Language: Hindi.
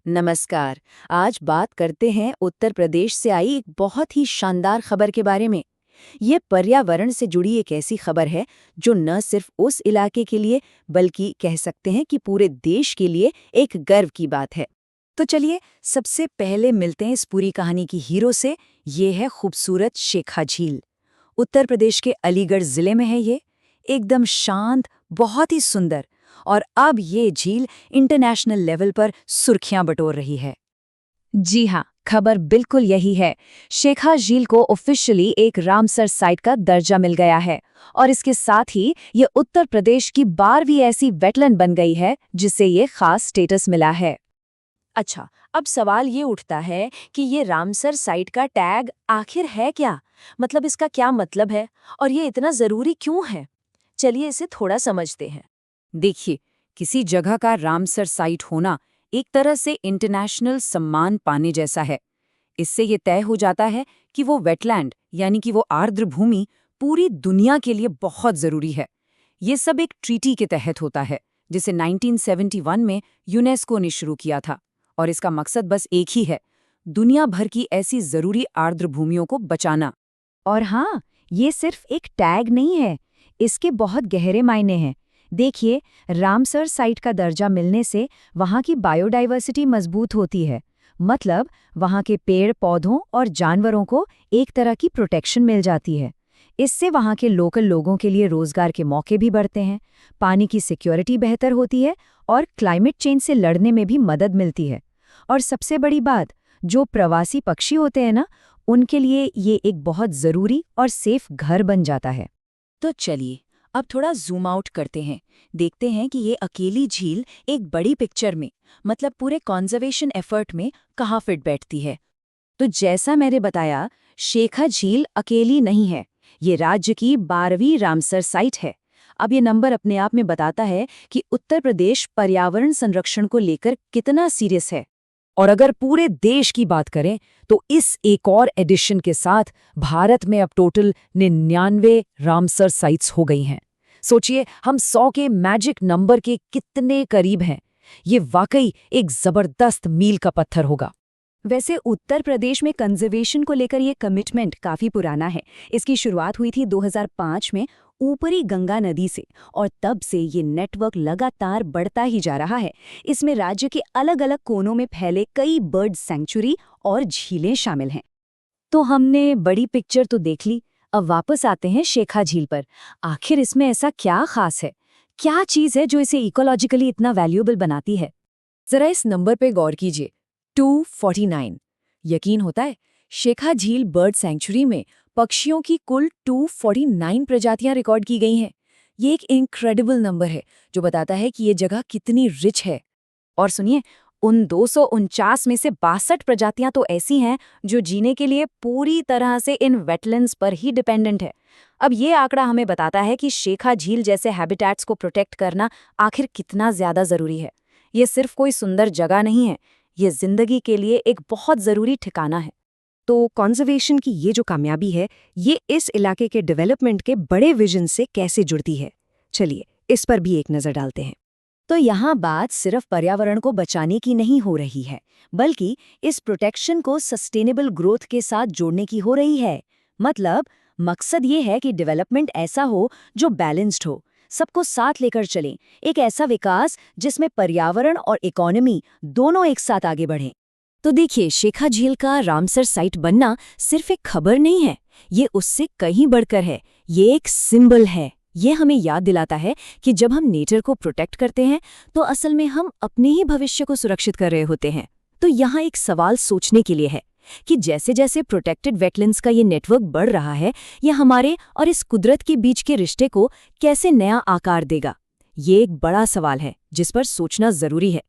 नमस्कार। आज बात करते हैं उत्तर प्रदेश से आई एक बहुत ही शानदार खबर के बारे में। ये पर्यावरण से जुड़ी एक ऐसी खबर है जो न सिर्फ उस इलाके के लिए बल्कि कह सकते हैं कि पूरे देश के लिए एक गर्व की बात है। तो चलिए सबसे पहले मिलते हैं इस पूरी कहानी की हीरो से। ये है खूबसूरत शेखा झील। उत्तर प्रदेश के अलीगढ़ जिले में है ये। एकदम शांत, बहुत ही सुंदर। और अब ये झील इंटरनेशनल लेवल पर सुर्खियां बटोर रही है। जी हाँ, खबर बिल्कुल यही है। शेखा झील को ऑफिशियली एक रामसर साइट का दर्जा मिल गया है और इसके साथ ही ये उत्तर प्रदेश की 12वीं ऐसी वेटलैंड बन गई है जिसे ये खास स्टेटस मिला है। अच्छा, अब सवाल ये उठता है कि ये रामसर साइट का टैग आखिर है क्या? मतलब इसका क्या मतलब है और ये इतना जरूरी क्यों है? चलिए इसे थोड़ा समझते हैं। देखिए, किसी जगह का रामसर साइट होना एक तरह से इंटरनेशनल सम्मान पाने जैसा है। इससे ये तय हो जाता है कि वो वेटलैंड यानी कि वो आर्द्र भूमि पूरी दुनिया के लिए बहुत जरूरी है। ये सब एक ट्रीटी के तहत होता है जिसे 1971 में यूनेस्को ने शुरू किया था और इसका मकसद बस एक ही है, दुनिया भर की ऐसी जरूरी आर्द्र भूमियों को बचाना। और हाँ, ये सिर्फ एक टैग नहीं है, इसके बहुत गहरे मायने हैं। देखिए, रामसर साइट का दर्जा मिलने से वहाँ की बायोडाइवर्सिटी मजबूत होती है। मतलब वहाँ के पेड़ पौधों और जानवरों को एक तरह की प्रोटेक्शन मिल जाती है। इससे वहाँ के लोकल लोगों के लिए रोजगार के मौके भी बढ़ते हैं, पानी की सिक्योरिटी बेहतर होती है और क्लाइमेट चेंज से लड़ने में भी मदद मिलती है। और सबसे बड़ी बात, जो प्रवासी पक्षी होते हैं ना, उनके लिए ये एक बहुत ज़रूरी और सेफ घर बन जाता है। तो चलिए अब थोड़ा जूम आउट करते हैं, देखते हैं कि ये अकेली झील एक बड़ी पिक्चर में, मतलब पूरे कॉन्जर्वेशन एफर्ट में कहाँ फिट बैठती है। तो जैसा मैंने बताया, शेखा झील अकेली नहीं है, ये राज्य की 12वीं रामसर साइट है। अब ये नंबर अपने आप में बताता है कि उत्तर प्रदेश पर्यावरण संरक्षण को लेकर कितना सीरियस है। और अगर पूरे देश की बात करें तो इस एक और एडिशन के साथ भारत में अब टोटल 99 रामसर साइट्स हो गई हैं। सोचिए, हम 100 के मैजिक नंबर के कितने करीब हैं। ये वाकई एक जबरदस्त मील का पत्थर होगा। वैसे उत्तर प्रदेश में कंजर्वेशन को लेकर ये कमिटमेंट काफी पुराना है। इसकी शुरुआत हुई थी 2005 में ऊपरी गंगा नदी से और तब से ये नेटवर्क लगातार बढ़ता ही जा रहा है। इसमें राज्य के अलग अलग कोनों में फैले कई बर्ड सैंक्चुरी और झीलें शामिल हैं। तो हमने बड़ी पिक्चर तो देख ली, अब वापस आते हैं शेखा झील पर। आखिर इसमें ऐसा क्या खास है, क्या चीज़ है जो इसे इकोलॉजिकली इतना वैल्यूएबल बनाती है? जरा इस नंबर पे गौर कीजिए, 249। यकीन होता है, शेखा झील बर्ड सैंक्चुरी में पक्षियों की कुल 249 प्रजातियां रिकॉर्ड की गई हैं। ये एक इनक्रेडिबल नंबर है जो बताता है कि ये जगह कितनी रिच है। और सुनिए, उन 249 में से 62 प्रजातियां तो ऐसी हैं जो जीने के लिए पूरी तरह से इन वेटलैंड्स पर ही डिपेंडेंट है। अब ये आंकड़ा हमें बताता है कि शेखा झील जैसे हैबिटेट्स को प्रोटेक्ट करना आखिर कितना ज्यादा जरूरी है। ये सिर्फ कोई सुंदर जगह नहीं है, ये जिंदगी के लिए एक बहुत जरूरी ठिकाना है। तो कॉन्जर्वेशन की ये जो कामयाबी है, ये इस इलाके के डेवलपमेंट के बड़े विजन से कैसे जुड़ती है? चलिए इस पर भी एक नज़र डालते हैं। तो यहाँ बात सिर्फ पर्यावरण को बचाने की नहीं हो रही है, बल्कि इस प्रोटेक्शन को सस्टेनेबल ग्रोथ के साथ जोड़ने की हो रही है। मतलब मकसद ये है कि डेवलपमेंट ऐसा हो जो बैलेंस्ड हो, सबको साथ लेकर चलें, एक ऐसा विकास जिसमें पर्यावरण और इकोनॉमी दोनों एक साथ आगे बढ़ें। तो देखिए, शेखा झील का रामसर साइट बनना सिर्फ एक खबर नहीं है, ये उससे कहीं बढ़कर है। ये एक सिंबल है। ये हमें याद दिलाता है कि जब हम नेचर को प्रोटेक्ट करते हैं तो असल में हम अपने ही भविष्य को सुरक्षित कर रहे होते हैं। तो यहाँ एक सवाल सोचने के लिए है कि जैसे जैसे प्रोटेक्टेड वेटलैंड्स का ये नेटवर्क बढ़ रहा है, ये हमारे और इस कुदरत के बीच के रिश्ते को कैसे नया आकार देगा। ये एक बड़ा सवाल है जिस पर सोचना जरूरी है।